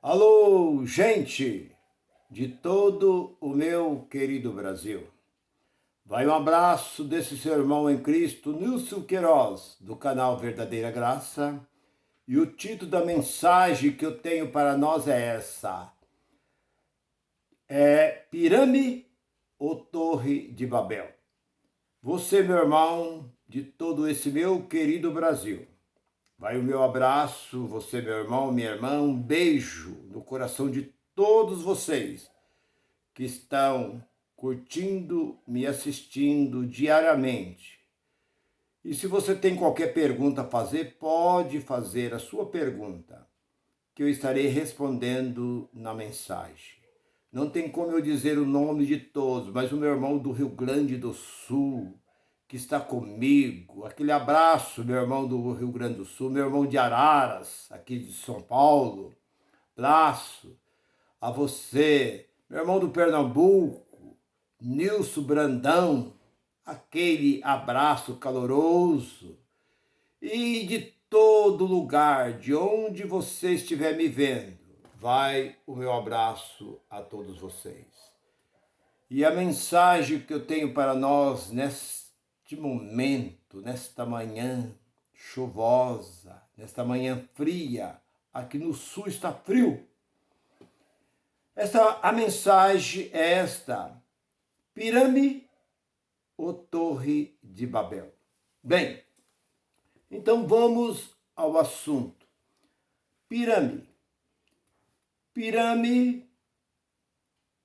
Alô, gente de todo o meu querido Brasil. Vai um abraço desse seu irmão em Cristo, Nilson Queiroz, do canal Verdadeira Graça. E o título da mensagem que eu tenho para nós é essa. É Pirâmide ou Torre de Babel? Você, meu irmão, de todo esse meu querido Brasil. Vai o meu abraço, você, meu irmão, minha irmã, um beijo no coração de todos vocês que estão curtindo, me assistindo diariamente. E se você tem qualquer pergunta a fazer, pode fazer a sua pergunta, que eu estarei respondendo na mensagem. Não tem como eu dizer o nome de todos, mas o meu irmão do Rio Grande do Sul, que está comigo, aquele abraço, meu irmão do Rio Grande do Sul, meu irmão de Araras, aqui de São Paulo, abraço a você, meu irmão do Pernambuco, Nilson Brandão, aquele abraço caloroso. E de todo lugar, de onde você estiver me vendo, vai o meu abraço a todos vocês. E a mensagem que eu tenho para nós neste momento, nesta manhã chuvosa, nesta manhã fria, aqui no sul está frio. A mensagem é esta: Pirâmide ou Torre de Babel? Bem, então vamos ao assunto. Pirâmide. Pirâmide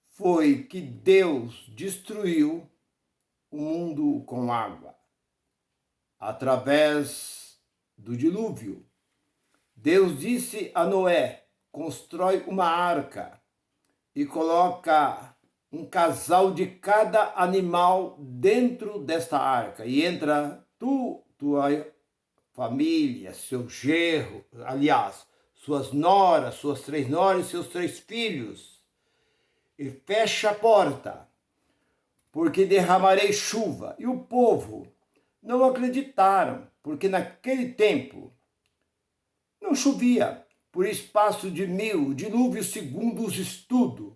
foi que Deus destruiu o mundo com água através do dilúvio. Deus disse a Noé: constrói uma arca e coloca um casal de cada animal dentro desta arca. E entra tua família, seu genro, aliás, suas noras, suas 3 noras e seus 3 filhos. E fecha a porta, porque derramarei chuva. E o povo não acreditaram, porque naquele tempo não chovia. Por espaço de 1000, o dilúvio segundo os estudos.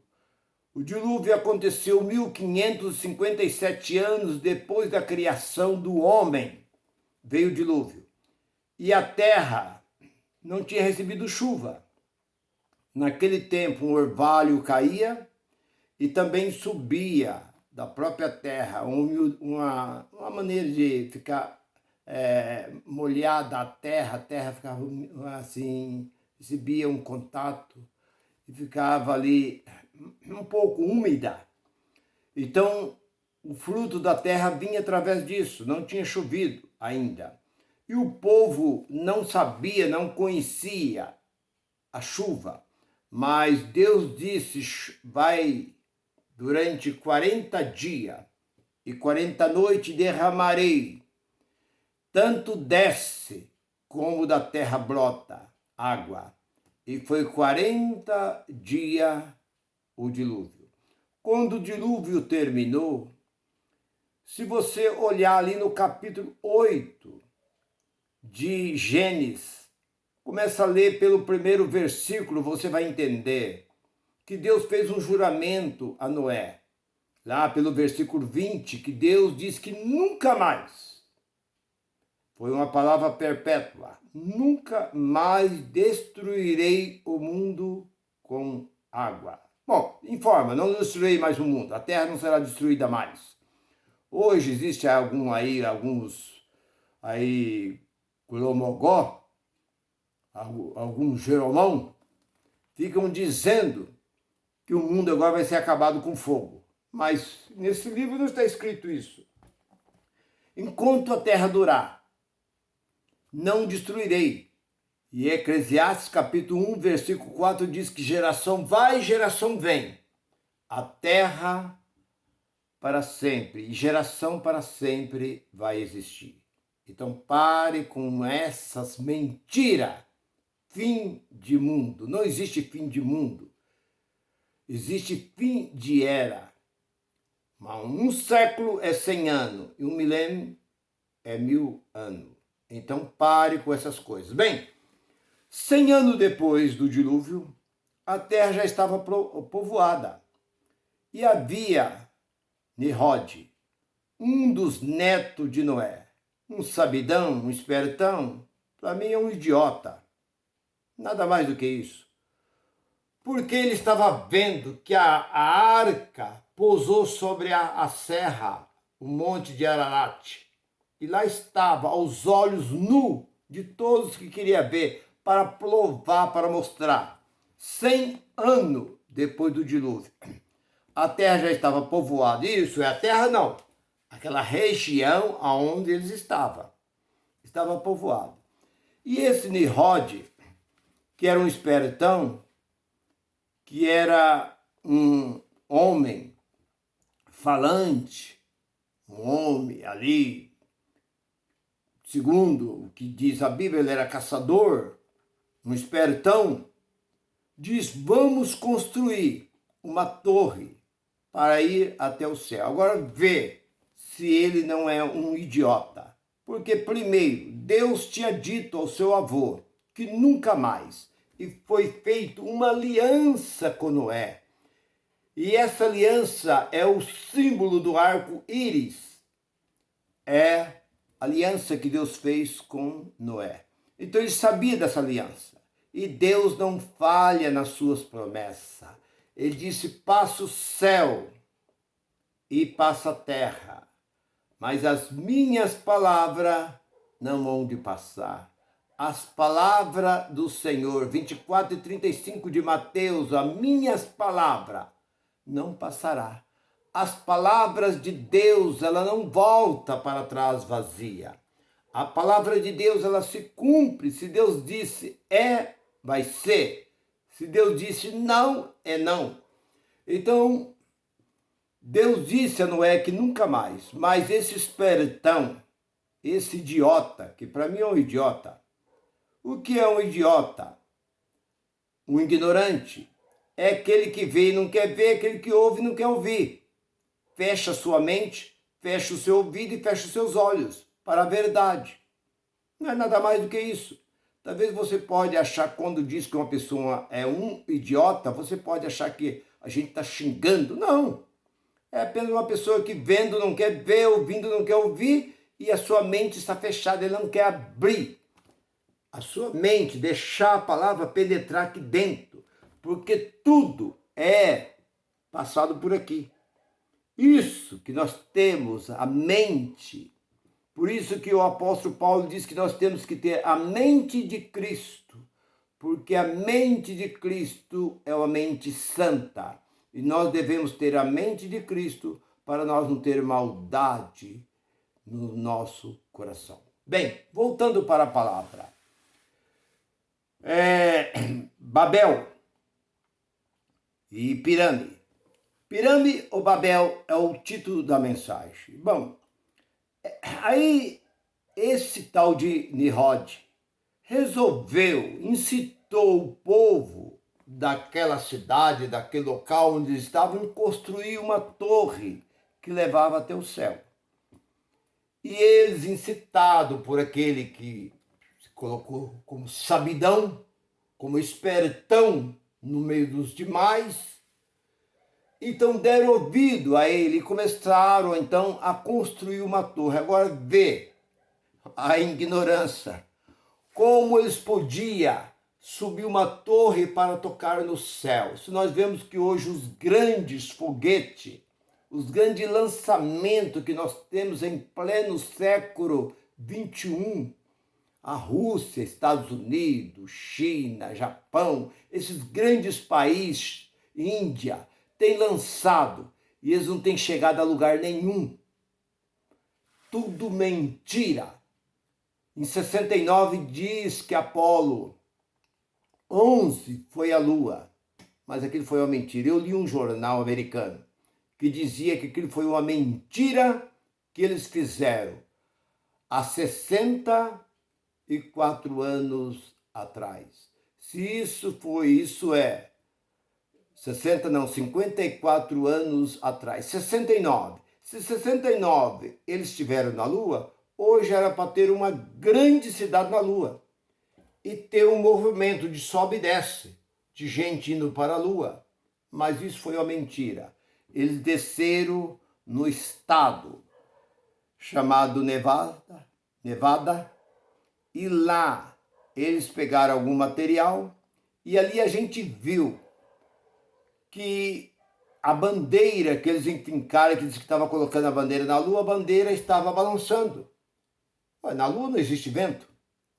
O dilúvio aconteceu 1557 anos depois da criação do homem. Veio o dilúvio. E a terra não tinha recebido chuva. Naquele tempo, um orvalho caía e também subia da própria terra, uma maneira de ficar molhada a terra ficava assim, recebia um contato e ficava ali um pouco úmida. Então, o fruto da terra vinha através disso, não tinha chovido ainda. E o povo não sabia, não conhecia a chuva, mas Deus disse: vai durante 40 dias e 40 noites derramarei, tanto desce como da terra brota água. E foi 40 dias o dilúvio. Quando o dilúvio terminou, se você olhar ali no capítulo 8 de Gênesis, começa a ler pelo primeiro versículo, você vai entender que Deus fez um juramento a Noé. Lá pelo versículo 20, que Deus diz que nunca mais, foi uma palavra perpétua, nunca mais destruirei o mundo com água. Bom, informa, não destruirei mais o mundo, a terra não será destruída mais. Hoje existe alguns Glomogó, alguns Jeromão, ficam dizendo que o mundo agora vai ser acabado com fogo. Mas nesse livro não está escrito isso. Enquanto a terra durar, não destruirei. E Eclesiastes capítulo 1, versículo 4 diz que geração vai, geração vem. A terra para sempre e geração para sempre vai existir. Então pare com essas mentiras. Fim de mundo. Não existe fim de mundo. Existe fim de era. Um século é 100 anos e um milênio é 1000 anos. Então pare com essas coisas. Bem, 100 anos depois do dilúvio, a terra já estava povoada. E havia Nimrod, um dos netos de Noé, um sabidão, um espertão, para mim é um idiota. Nada mais do que isso. Porque ele estava vendo que a arca pousou sobre a serra, o monte de Ararat. E lá estava, aos olhos nus de todos que queria ver, para provar, para mostrar. 100 anos depois do dilúvio. A terra já estava povoada. Isso é a terra não. Aquela região onde eles estavam. Estava povoado. E esse Nimrod, que era um espertão, que era um homem falante, um homem ali, segundo o que diz a Bíblia, ele era caçador, um espertão, diz, vamos construir uma torre para ir até o céu. Agora vê se ele não é um idiota. Porque primeiro, Deus tinha dito ao seu avô que nunca mais, e foi feita uma aliança com Noé. E essa aliança é o símbolo do arco-íris. É a aliança que Deus fez com Noé. Então ele sabia dessa aliança. E Deus não falha nas suas promessas. Ele disse, passa o céu e passa a terra, mas as minhas palavras não vão de passar. As palavras do Senhor, 24 e 35 de Mateus, as minhas palavras não passará. As palavras de Deus, ela não volta para trás vazia. A palavra de Deus, ela se cumpre. Se Deus disse é, vai ser. Se Deus disse não, é não. Então, Deus disse a Noé que nunca mais, mas esse espertão, esse idiota, que para mim é um idiota. O que é um idiota? Um ignorante. É aquele que vê e não quer ver, aquele que ouve e não quer ouvir. Fecha sua mente, fecha o seu ouvido e fecha os seus olhos para a verdade. Não é nada mais do que isso. Talvez você pode achar, quando diz que uma pessoa é um idiota, você pode achar que a gente está xingando. Não. É apenas uma pessoa que vendo não quer ver, ouvindo não quer ouvir, e a sua mente está fechada, ele não quer abrir a sua mente, deixar a palavra penetrar aqui dentro, porque tudo é passado por aqui. Isso que nós temos, a mente, por isso que o apóstolo Paulo diz que nós temos que ter a mente de Cristo, porque a mente de Cristo é uma mente santa. E nós devemos ter a mente de Cristo para nós não ter maldade no nosso coração. Bem, voltando para a palavra. Babel e Pirâmide. Pirâmide ou Babel é o título da mensagem. Bom, aí esse tal de Nimrod resolveu, incitou o povo daquela cidade, daquele local onde eles estavam, construir uma torre que levava até o céu. E eles, incitados por aquele que se colocou como sabidão, como espertão no meio dos demais, então deram ouvido a ele e começaram então a construir uma torre. Agora vê a ignorância, como eles podiam subir uma torre para tocar no céu. Se nós vemos que hoje os grandes foguetes, os grandes lançamentos que nós temos em pleno século XXI, a Rússia, Estados Unidos, China, Japão, esses grandes países, Índia, têm lançado e eles não têm chegado a lugar nenhum. Tudo mentira. Em 69 diz que Apolo 11 foi a Lua, mas aquilo foi uma mentira. Eu li um jornal americano que dizia que aquilo foi uma mentira que eles fizeram há 64 anos atrás. Se isso foi, isso é 54 anos atrás, 69. Se 69 eles estiveram na Lua, hoje era para ter uma grande cidade na Lua e ter um movimento de sobe e desce, de gente indo para a Lua, mas isso foi uma mentira. Eles desceram no estado chamado Nevada, e lá eles pegaram algum material e ali a gente viu que a bandeira que eles enfincaram, que disse que estava colocando a bandeira na Lua, a bandeira estava balançando. Na Lua não existe vento.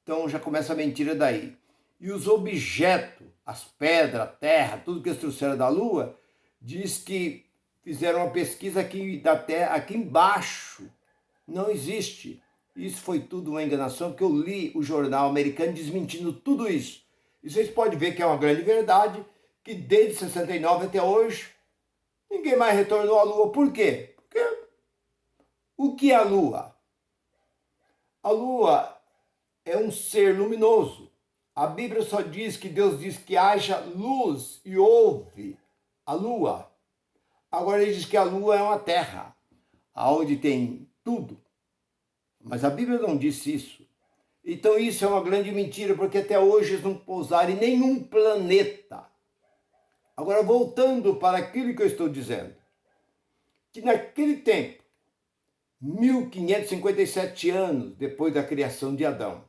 Então já começa a mentira daí. E os objetos, as pedras, a terra, tudo que eles trouxeram da Lua, diz que fizeram uma pesquisa aqui da Terra, aqui embaixo não existe. Isso foi tudo uma enganação, porque eu li o jornal americano desmentindo tudo isso. E vocês podem ver que é uma grande verdade, que desde 69 até hoje, ninguém mais retornou à Lua. Por quê? Porque o que é a Lua? A Lua é um ser luminoso. A Bíblia só diz que Deus diz que haja luz e houve a Lua. Agora ele diz que a Lua é uma terra, onde tem tudo. Mas a Bíblia não disse isso. Então isso é uma grande mentira, porque até hoje eles não pousaram em nenhum planeta. Agora, voltando para aquilo que eu estou dizendo, que naquele tempo, 1557 anos depois da criação de Adão,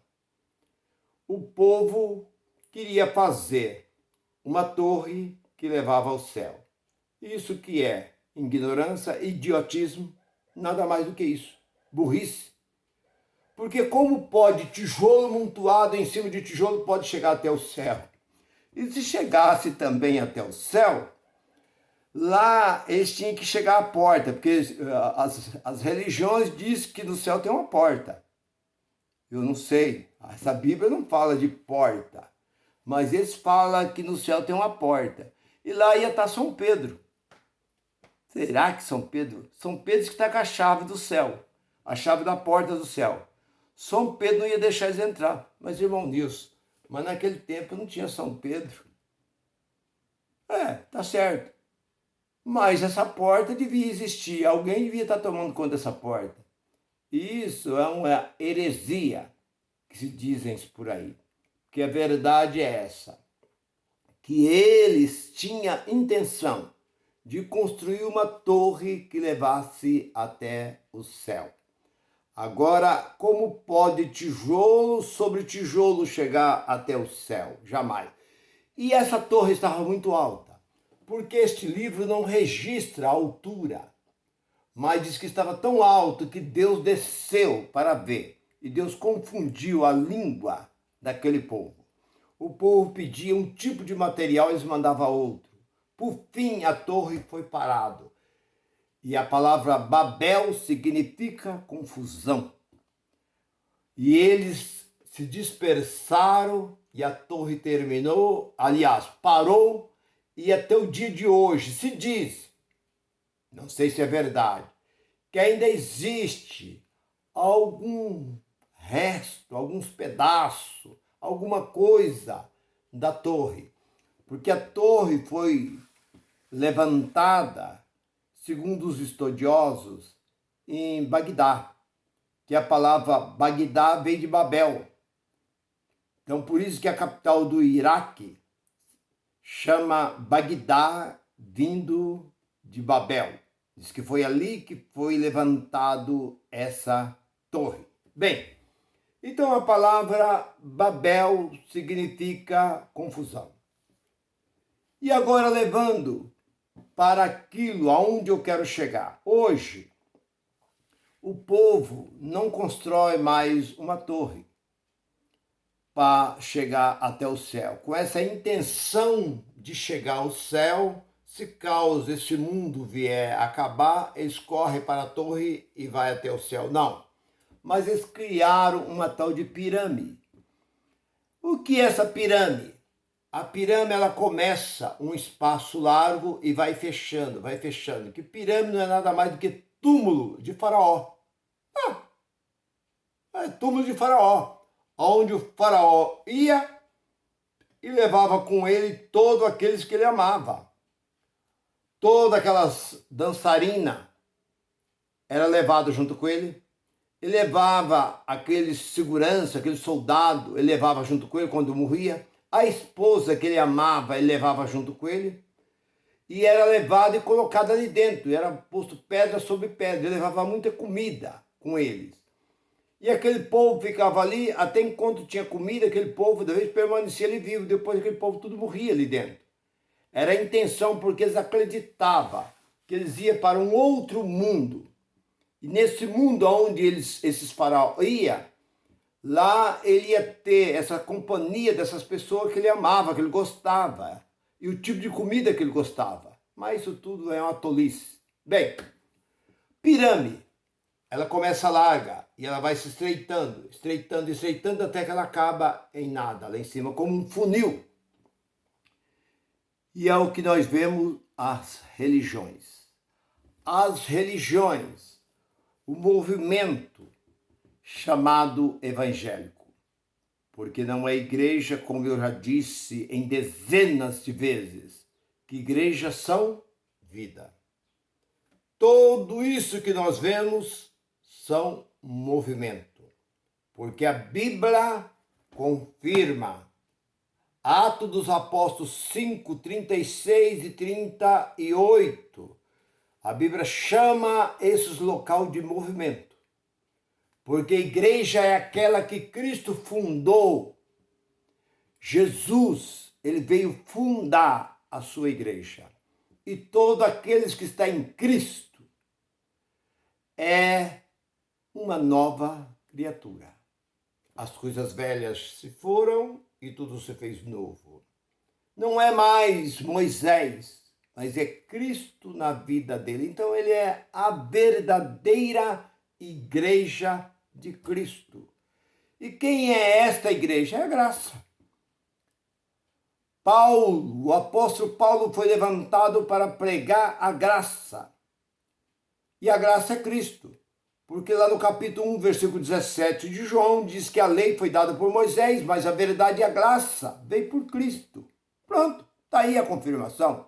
o povo queria fazer uma torre que levava ao céu. Isso que é ignorância, idiotismo, nada mais do que isso, burrice. Porque como pode tijolo amontoado em cima de tijolo pode chegar até o céu? E se chegasse também até o céu, lá eles tinham que chegar à porta, porque as religiões dizem que no céu tem uma porta. Eu não sei, essa Bíblia não fala de porta, mas eles falam que no céu tem uma porta. E lá ia estar São Pedro. Será que São Pedro? São Pedro que está com a chave do céu, a chave da porta do céu. São Pedro não ia deixar eles entrar. Mas, irmão Nilson, mas naquele tempo não tinha São Pedro. Tá certo. Mas essa porta devia existir. Alguém devia estar tomando conta dessa porta. Isso é uma heresia que se dizem por aí. Porque a verdade é essa. Que eles tinham intenção de construir uma torre que levasse até o céu. Agora, como pode tijolo sobre tijolo chegar até o céu? Jamais. E essa torre estava muito alta, porque este livro não registra a altura, mas diz que estava tão alto que Deus desceu para ver, e Deus confundiu a língua daquele povo. O povo pedia um tipo de material e eles mandavam outro. Por fim, a torre foi parada. E a palavra Babel significa confusão. E eles se dispersaram e a torre terminou, aliás, parou, e até o dia de hoje se diz, não sei se é verdade, que ainda existe algum resto, alguns pedaços, alguma coisa da torre. Porque a torre foi levantada, segundo os estudiosos, em Bagdá, que a palavra Bagdá vem de Babel. Então, por isso que a capital do Iraque chama Bagdá, vindo de Babel. Diz que foi ali que foi levantado essa torre. Bem, então a palavra Babel significa confusão. E agora levando para aquilo aonde eu quero chegar. Hoje, o povo não constrói mais uma torre para chegar até o céu. Com essa intenção de chegar ao céu, se caso esse mundo vier a acabar, eles correm para a torre e vai até o céu. Não. Mas eles criaram uma tal de pirâmide. O que é essa pirâmide? A pirâmide, ela começa um espaço largo e vai fechando. Que pirâmide não é nada mais do que túmulo de faraó. É túmulo de faraó. Onde o faraó ia e levava com ele todos aqueles que ele amava. Todas aquelas dançarinas era levado junto com ele. Ele levava aquele segurança, aquele soldado, ele levava junto com ele quando morria. A esposa que ele amava, ele levava junto com ele, e era levada e colocada ali dentro, e era posto pedra sobre pedra, ele levava muita comida com eles. E aquele povo ficava ali, até enquanto tinha comida, aquele povo, de vez permanecia ali vivo, depois aquele povo tudo morria ali dentro. Era a intenção, porque eles acreditavam que eles iam para um outro mundo. E nesse mundo onde esses faraós iam, lá ele ia ter essa companhia dessas pessoas que ele amava, que ele gostava, e o tipo de comida que ele gostava. Mas isso tudo é uma tolice. Bem, pirâmide, ela começa larga e ela vai se estreitando, estreitando, estreitando, até que ela acaba em nada, lá em cima, como um funil. E é o que nós vemos as religiões. As religiões, o movimento chamado evangélico. Porque não é igreja, como eu já disse em dezenas de vezes, que igrejas são vida. Tudo isso que nós vemos são movimento. Porque a Bíblia confirma. Atos dos Apóstolos 5, 36 e 38. A Bíblia chama esses locais de movimento. Porque a igreja é aquela que Cristo fundou. Jesus, ele veio fundar a sua igreja. E todos aqueles que estão em Cristo é uma nova criatura. As coisas velhas se foram e tudo se fez novo. Não é mais Moisés, mas é Cristo na vida dele. Então ele é a verdadeira igreja de Cristo. E quem é esta igreja? É a graça. Paulo, o apóstolo Paulo foi levantado para pregar a graça. E a graça é Cristo. Porque lá no capítulo 1, versículo 17 de João, diz que a lei foi dada por Moisés, mas a verdade e a graça veio por Cristo. Pronto, está aí a confirmação.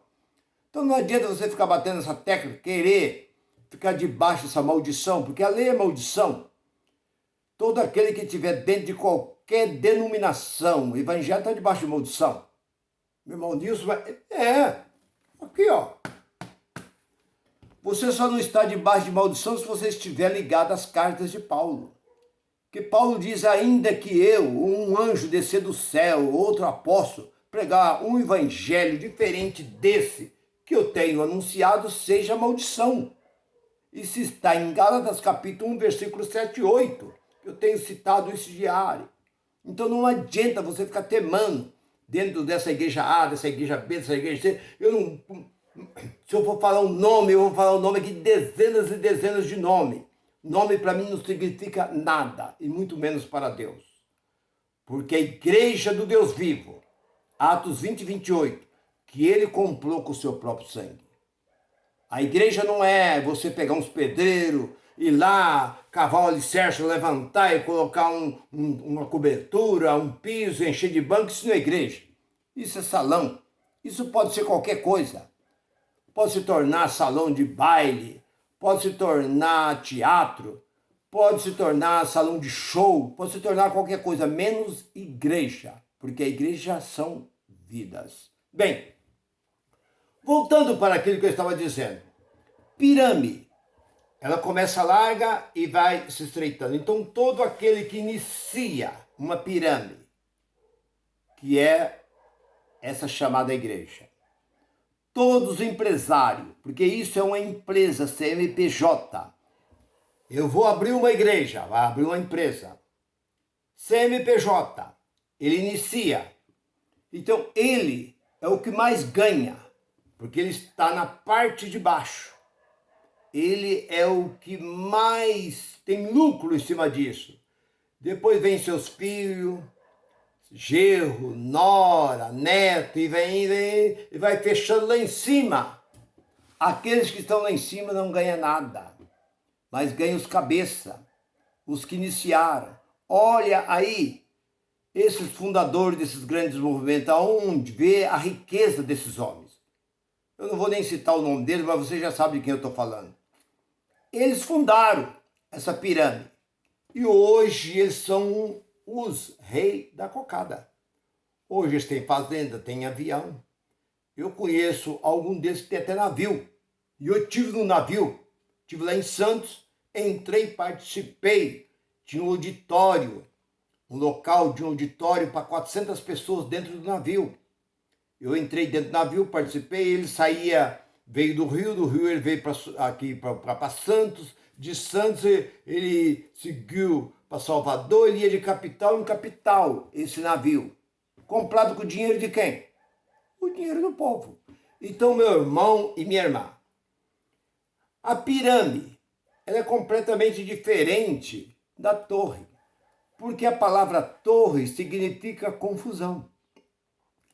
Então não adianta você ficar batendo essa tecla, querer ficar debaixo dessa maldição, porque a lei é maldição. Todo aquele que estiver dentro de qualquer denominação, o evangelho está debaixo de maldição. Meu irmão Nilson, aqui ó. Você só não está debaixo de maldição se você estiver ligado às cartas de Paulo. Que Paulo diz, ainda que eu, um anjo descer do céu, outro apóstolo, pregar um evangelho diferente desse que eu tenho anunciado, seja maldição. Isso está em Gálatas capítulo 1, versículo 7 e 8. Eu tenho citado isso diário. Então não adianta você ficar temando dentro dessa igreja A, dessa igreja B, dessa igreja C. Se eu for falar um nome, eu vou falar o nome aqui de dezenas e dezenas de nomes. Nome para mim não significa nada, e muito menos para Deus. Porque a igreja do Deus vivo, Atos 20 e 28, que ele comprou com o seu próprio sangue. A igreja não é você pegar uns pedreiros, ir lá, cavar o alicerce, levantar e colocar uma cobertura, um piso, encher de banco. Isso não é igreja. Isso é salão. Isso pode ser qualquer coisa. Pode se tornar salão de baile, pode se tornar teatro, pode se tornar salão de show, pode se tornar qualquer coisa, menos igreja, porque a igreja são vidas. Bem, voltando para aquilo que eu estava dizendo, pirâmide, ela começa larga e vai se estreitando. Então, todo aquele que inicia uma pirâmide, que é essa chamada igreja, todos os empresários, porque isso é uma empresa, CNPJ. Eu vou abrir uma igreja, vai abrir uma empresa. CNPJ, ele inicia. Então ele é o que mais ganha, porque ele está na parte de baixo. Ele é o que mais tem lucro em cima disso. Depois vem seus filhos, genro, nora, neto, e vai fechando lá em cima. Aqueles que estão lá em cima não ganham nada, mas ganham os cabeça, os que iniciaram. Olha aí, esses fundadores desses grandes movimentos, aonde vê a riqueza desses homens. Eu não vou nem citar o nome deles, mas você já sabe de quem eu estou falando. Eles fundaram essa pirâmide e hoje eles são os reis da cocada. Hoje eles têm fazenda, têm avião. Eu conheço algum desses que tem até navio. E eu estive no navio, estive lá em Santos, entrei, participei de um auditório, um local de um auditório para 400 pessoas dentro do navio. Eu entrei dentro do navio, participei, ele saía, veio do Rio ele veio aqui para Santos, de Santos ele seguiu para Salvador, ele ia de capital em capital, esse navio. Comprado com o dinheiro de quem? O dinheiro do povo. Então, meu irmão e minha irmã, a pirâmide, ela é completamente diferente da torre, porque a palavra torre significa confusão.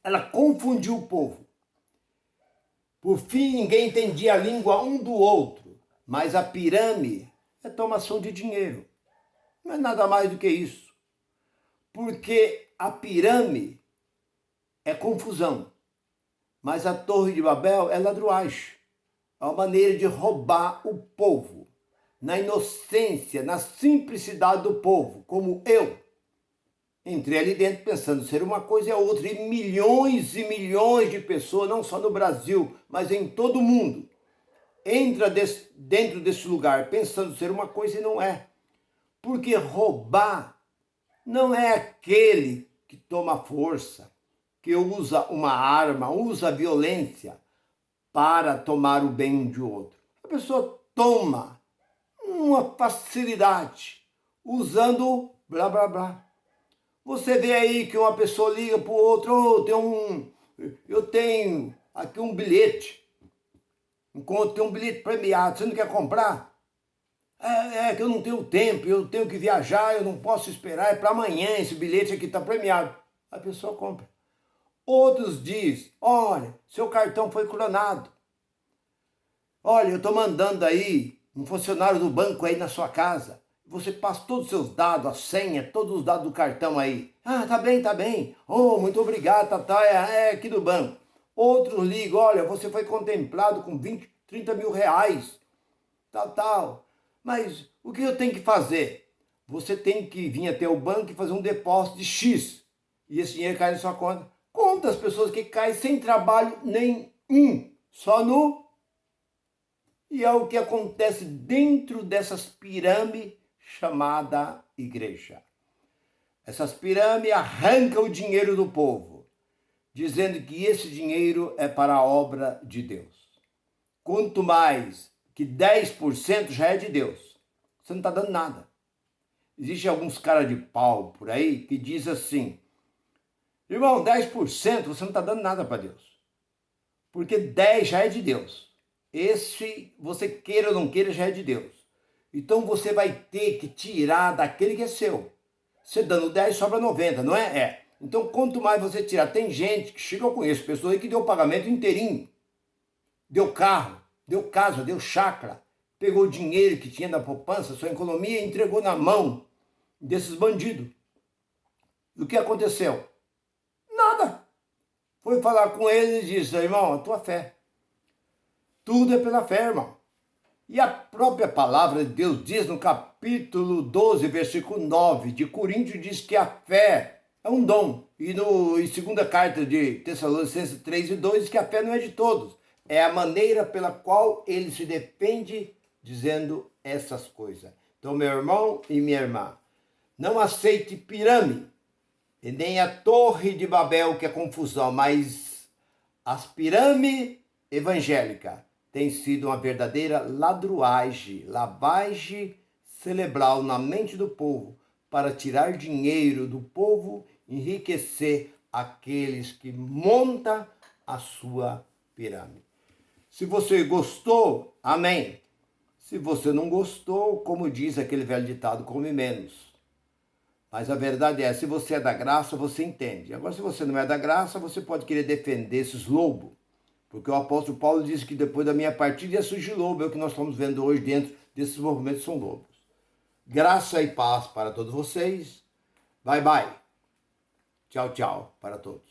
Ela confundiu o povo. Por fim, ninguém entendia a língua um do outro, mas a pirâmide é tomação de dinheiro. Não é nada mais do que isso. Porque a pirâmide é confusão, mas a Torre de Babel é ladruagem. É uma maneira de roubar o povo, na inocência, na simplicidade do povo, como eu. Entrei ali dentro pensando ser uma coisa e a outra, e milhões de pessoas, não só no Brasil, mas em todo o mundo, entra dentro desse lugar pensando ser uma coisa e não é. Porque roubar não é aquele que toma força, que usa uma arma, usa violência para tomar o bem de outro. A pessoa toma uma facilidade, usando blá blá blá. Você vê aí que uma pessoa liga para o outro, eu tenho aqui um bilhete, tem um bilhete premiado, você não quer comprar? É que eu não tenho tempo, eu tenho que viajar, eu não posso esperar, é para amanhã, esse bilhete aqui está premiado. A pessoa compra. Outros dizem, olha, seu cartão foi clonado. Olha, eu estou mandando aí um funcionário do banco aí na sua casa. Você passa todos os seus dados, a senha, todos os dados do cartão aí. Ah, tá bem. Oh, muito obrigado, é aqui do banco. Outros ligam, olha, você foi contemplado com 20, 30 mil reais, tal. Mas o que eu tenho que fazer? Você tem que vir até o banco e fazer um depósito de X. E esse dinheiro cai na sua conta. Quantas pessoas que caem sem trabalho nenhum, só no... E é o que acontece dentro dessas pirâmides chamada igreja. Essas pirâmides arrancam o dinheiro do povo, dizendo que esse dinheiro é para a obra de Deus. Quanto mais que 10% já é de Deus, você não está dando nada. Existem alguns caras de pau por aí que diz assim, irmão, 10% você não está dando nada para Deus, porque 10 já é de Deus. Esse, você queira ou não queira, já é de Deus. Então você vai ter que tirar daquele que é seu. Você dando 10, sobra 90, não é? É. Então quanto mais você tirar, tem gente que chega, eu conheço pessoas aí que deu o pagamento inteirinho. Deu carro, deu casa, deu chácara, pegou o dinheiro que tinha da poupança, sua economia, e entregou na mão desses bandidos. E o que aconteceu? Nada. Foi falar com ele e disse, irmão, a tua fé. Tudo é pela fé, irmão. E a própria palavra de Deus diz no capítulo 12, versículo 9 de Coríntios, diz que a fé é um dom. E em segunda carta de Tessalonicenses 3 e 2 diz que a fé não é de todos. É a maneira pela qual ele se defende dizendo essas coisas. Então, meu irmão e minha irmã, não aceite pirâmide e nem a torre de Babel, que é confusão, mas as pirâmides evangélicas tem sido uma verdadeira lavagem cerebral na mente do povo para tirar dinheiro do povo, enriquecer aqueles que montam a sua pirâmide. Se você gostou, amém. Se você não gostou, como diz aquele velho ditado, come menos. Mas a verdade é, se você é da graça, você entende. Agora, se você não é da graça, você pode querer defender esses lobos. Porque o apóstolo Paulo disse que depois da minha partida ia surgir lobo, é o que nós estamos vendo hoje dentro desses movimentos, são lobos. Graça e paz para todos vocês. Bye, bye. Tchau, tchau para todos.